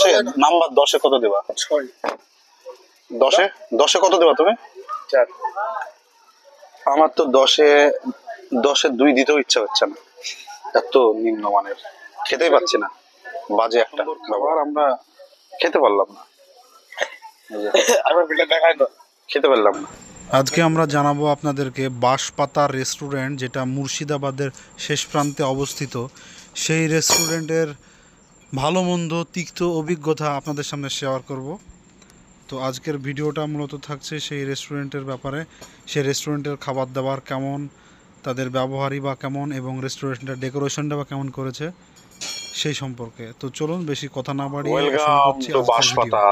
10-এ number 10-এ কত দেবা? 6। 10-এ কত দেবা তুমি? 4। আমার তো 10-এ 2 দিতেও ইচ্ছা হচ্ছে না, এত নিম্নমানের, খেতেই পাচ্ছি না, বাজে একটা খাবার আমরা খেতে পারলাম না, খেতে পারলাম না। আজকে আমরা জানাবো আপনাদেরকে বাঁশপাতা রেস্টুরেন্ট, যেটা মুর্শিদাবাদের শেষ প্রান্তে অবস্থিত। সেই রেস্টুরেন্টের ভালো মন্দ তিক্ত অভিজ্ঞতা আপনাদের সামনে শেয়ার করব। তো আজকের ভিডিওটা মূলত থাকছে সেই রেস্টুরেন্টের ব্যাপারে, সেই রেস্টুরেন্টের খাবার দাবার কেমন, তাদের ব্যবহারই বা কেমন, এবং রেস্টুরেন্টের ডেকোরেশনটা বা কেমন করেছে সেই সম্পর্কে। তো চলুন বেশি কথা না বাড়িয়ে শুরু করছি বাঁশপাতা।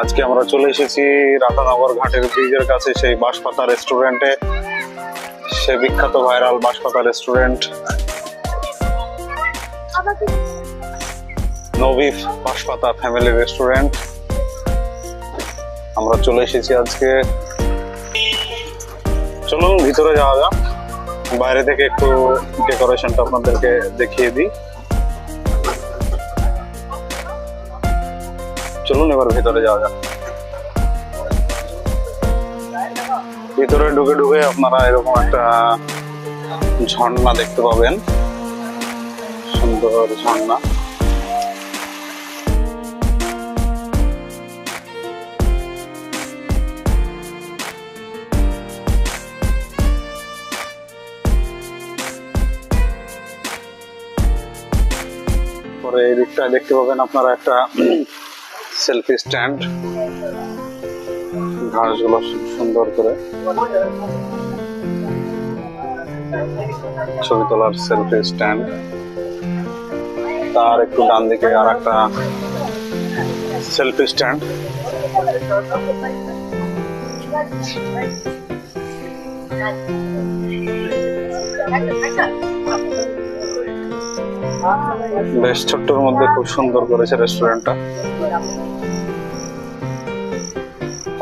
আজকে আমরা চলে এসেছি রাধানগর ঘাটের ব্রিজের কাছে সেই বাঁশপাতা রেস্টুরেন্টে, সে বিখ্যাত ভাইরাল বাঁশপাতা রেস্টুরেন্ট, নবীফ বাঁশপাতা ফ্যামিলি রেস্টুরেন্ট। আমরা চলে এসেছি আজকে, চলুন ভিতরে যাওয়া যাক, বাইরে থেকে একটু ডেকোরেশনটা আপনাদেরকে দেখিয়ে দিই। চলুন এবার ভিতরে যাওয়া যাক। ভিতরে ঢুকে ঢুকে আপনারা এরকম একটা ঝর্ণা দেখতে পাবেন, সুন্দর ঝর্ণা। পরে এই দিকটা দেখতে পাবেন আপনারা একটা সেলফি স্ট্যান্ড, ঘাসগুলো সুন্দর করে ছবি তোলার সেলফি স্ট্যান্ড। তার একটু ডান দিকে আর একটা সেলফি স্ট্যান্ড। বেশ ছোট্টর মধ্যে খুব সুন্দর করেছে রেস্টুরেন্টটা,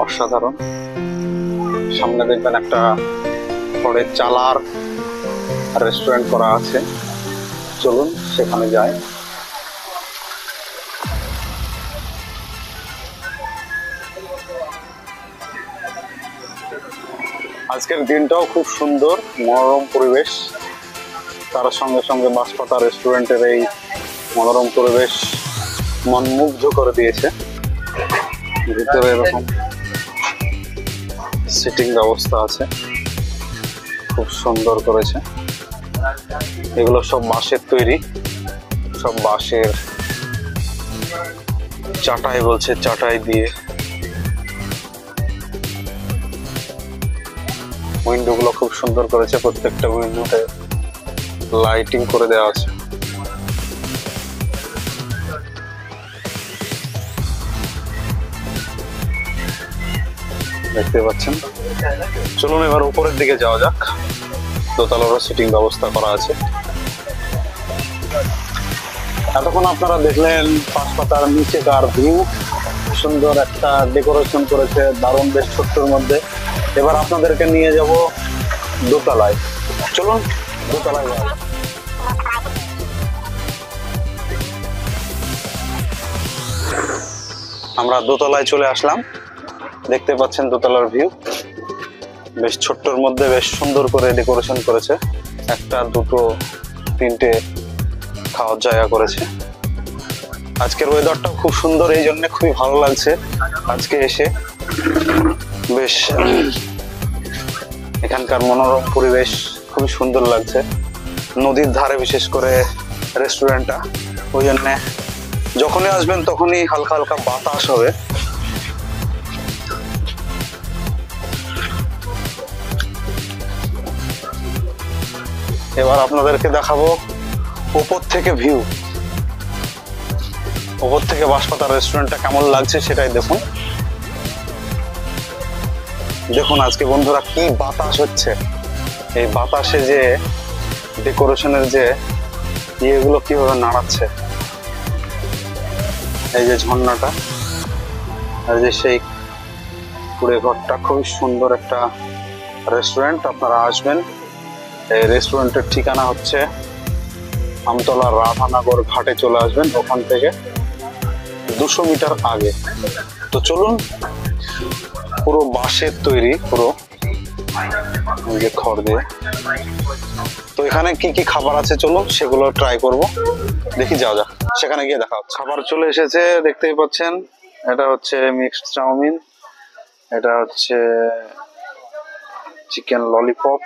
অসাধারণ। সামনে দেখবেন একটা খড়ের চালার রেস্টুরেন্ট করা আছে, চলুন সেখানে যাই। আজকের দিনটাও খুব সুন্দর, মনোরম পরিবেশ, তার সঙ্গে সঙ্গে বাঁশপাতা রেস্টুরেন্টের এই মনোরম পরিবেশ মনমুগ্ধ করে দিয়েছে। ভিতরে এরকম সিটিং ব্যবস্থা আছে, খুব সুন্দর করেছে। এগুলো সব বাঁশের তৈরি, সব বাঁশের চাটাই বলছে, চাটাই দিয়ে। উইন্ডো গুলো খুব সুন্দর করেছে, প্রত্যেকটা উইন্ডোতে লাইটিং করে দেওয়া আছে। দেখতে পাচ্ছেন। চলুন এবার উপরের দিকে যাওয়া যাক, দোতলারও সিটিং ব্যবস্থা করা আছে। এতক্ষণ আপনারা দেখলেন বাঁশপাতার নিচেকার ভিউ, সুন্দর একটা ডেকোরেশন করেছে, দারুণ, বেশ ছোট্টর মধ্যে। এবার আপনাদেরকে নিয়ে যাব দোতলায়, চলুন দোতলায় যাওয়া যাক। আমরা দোতলায় চলে আসলাম, দেখতে পাচ্ছেন দোতলার ভিউ, বেশ ছোট্টর মধ্যে বেশ সুন্দর করে ডেকোরেশন করেছে, একটা দুটো তিনটে খাওয়ার জায়গা করেছে। আজকের ওয়েদারটাও খুব সুন্দর, এই জন্য খুবই ভালো লাগছে আজকে এসে। বেশ এখানকার মনোরম পরিবেশ খুবই সুন্দর লাগছে, নদীর ধারে বিশেষ করে রেস্টুরেন্টটা, ওই জন্য যখনই আসবেন তখনই হালকা হালকা বাতাস হবে। এবার আপনাদেরকে দেখাবো উপর থেকে ভিউ, উপর থেকে বাঁশপাতা রেস্টুরেন্টটা কেমন লাগছে সেটাই দেখুন। দেখুন আজকে বন্ধুরা কি বাতাস হচ্ছে, এই বাতাসে যে ডেকোরেশনের যে ইয়েগুলো কিভাবে নাড়াচ্ছে, এই যে ঝর্ণাটা, আর যে সেই কুড়ে ঘরটা, খুবই সুন্দর একটা রেস্টুরেন্ট। আপনারা আসবেন, এই রেস্টুরেন্টের ঠিকানা হচ্ছে আমতলা রাধানগর ঘাটে চলে আসবেন, ওখান থেকে 200 মিটার আগে। তো চলুন, পুরো বাঁশের তৈরি, পুরো এই যে খড় দিয়ে। তো এখানে কি কি খাবার আছে চলুন সেগুলো ট্রাই করব, দেখি যাওয়া যাক, সেখানে গিয়ে দেখা হচ্ছে। খাবার চলে এসেছে, দেখতেই পাচ্ছেন। এটা হচ্ছে মিক্সড চাউমিন, এটা হচ্ছে চিকেন ললিপপ,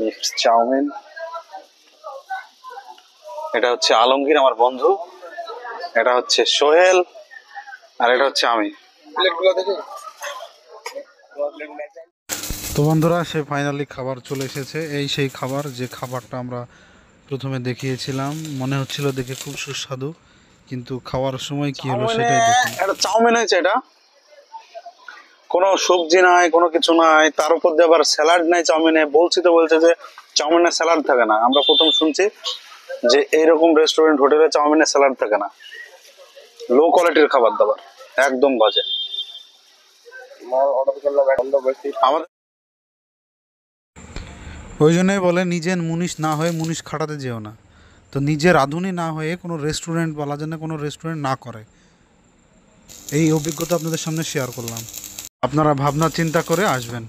মিক্সড চাউমিন, এটা হচ্ছে আলমগীর আমার বন্ধু, এটা হচ্ছে সোহেল, আর এটা হচ্ছে আমি। তো বন্ধুরা, সে ফাইনালি খাবার চলে এসেছে। এই সেই খাবার, যে খাবারটা আমরা প্রথমে দেখিয়েছিলাম। মনে হচ্ছিল দেখে খুব সুস্বাদু, কিন্তু খাওয়ার সময় কি হলো সেটাই দেখুন। এটা চাউমিন হয়েছে, এটা কোনো সবজি নাই, কোনো কিছু নাই, তার উপর দিয়ে আবার স্যালাড নাই চাউমিনে। বলছি তো, বলছে যে চাউমিনে স্যালাড থাকে না। আমরা প্রথম শুনছি যে এইরকম রেস্টুরেন্ট হোটেলে চাউমিনে স্যালাড থাকে না। লো কোয়ালিটির খাবার দাবার, একদম বাজে। আমাদের ওই জন্যই বলে, নিজের মুনিশ না হয়ে মুনিশ খাটাতে যেও না। তো নিজের রাঁধুনি না হয়ে কোনো রেস্টুরেন্ট বলা যেন কোনো রেস্টুরেন্ট না করে, এই অভিজ্ঞতা আপনাদের সামনে শেয়ার করলাম। আপনারা ভাবনা চিন্তা করে আসবেন।